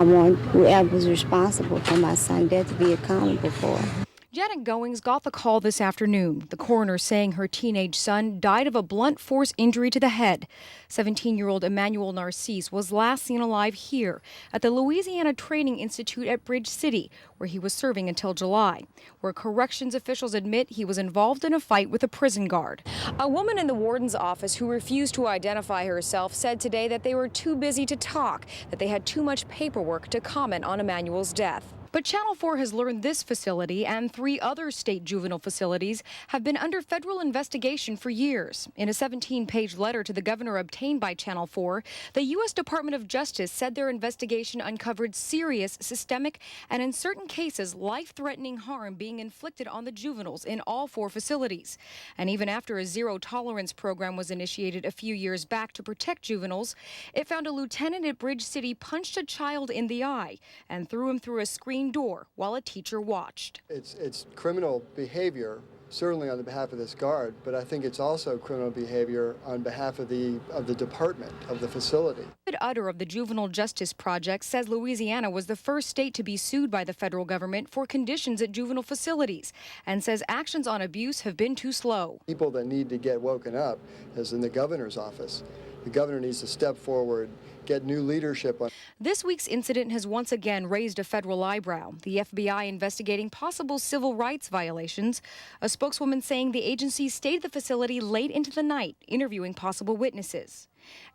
I want whoever's responsible for my son's death to be accountable for it. Janet Goings got the call this afternoon. The coroner saying her teenage son died of a blunt force injury to the head. 17-year-old Emmanuel Narcisse was last seen alive here at the Louisiana Training Institute at Bridge City, where he was serving until July, where corrections officials admit he was involved in a fight with a prison guard. A woman in the warden's office who refused to identify herself said today that they were too busy to talk, that they had too much paperwork to comment on Emmanuel's death. But Channel 4 has learned this facility and 3 other state juvenile facilities have been under federal investigation for years. In a 17-page letter to the governor obtained by Channel 4, the U.S. Department of Justice said their investigation uncovered serious, systemic, and in certain cases, life-threatening harm being inflicted on the juveniles in all 4 facilities. And even after a zero-tolerance program was initiated a few years back to protect juveniles, it found a lieutenant at Bridge City punched a child in the eye and threw him through a screen door while a teacher watched. It's criminal behavior, certainly on the behalf of this guard, but I think it's also criminal behavior on behalf of the department, of the facility. David Utter of the Juvenile Justice Project says Louisiana was the first state to be sued by the federal government for conditions at juvenile facilities and says actions on abuse have been too slow. People that need to get woken up is in the governor's office. The governor needs to step forward, get new leadership. This week's incident has once again raised a federal eyebrow. The FBI investigating possible civil rights violations. A spokeswoman saying the agency stayed at the facility late into the night, interviewing possible witnesses.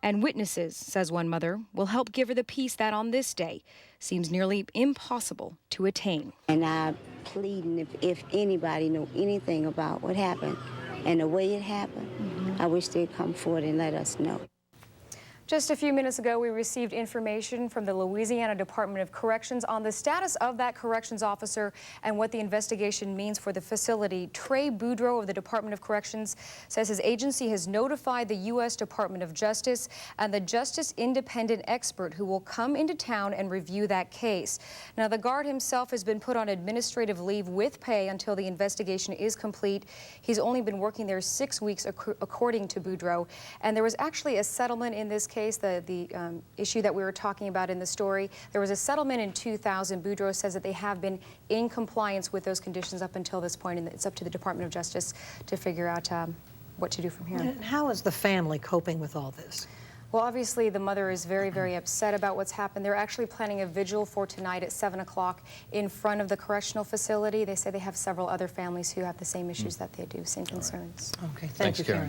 And witnesses, says one mother, will help give her the peace that on this day seems nearly impossible to attain. And I'm pleading if anybody know anything about what happened and the way it happened, I wish they'd come forward and let us know. Just a few minutes ago, we received information from the Louisiana Department of Corrections on the status of that corrections officer and what the investigation means for the facility. Trey Boudreau of the Department of Corrections says his agency has notified the U.S. Department of Justice and the Justice Independent Expert who will come into town and review that case. Now, the guard himself has been put on administrative leave with pay until the investigation is complete. He's only been working there 6 weeks, according to Boudreau, and there was actually a settlement in this case. The issue that we were talking about in the story, there was a settlement in 2000. Boudreau says that they have been in compliance with those conditions up until this point, and it's up to the Department of Justice to figure out what to do from here. And how is the family coping with all this? Well, obviously, the mother is very, very upset about what's happened. They're actually planning a vigil for tonight at 7 o'clock in front of the correctional facility. They say they have several other families who have the same issues that they do, same concerns. Okay, thank you, Karen.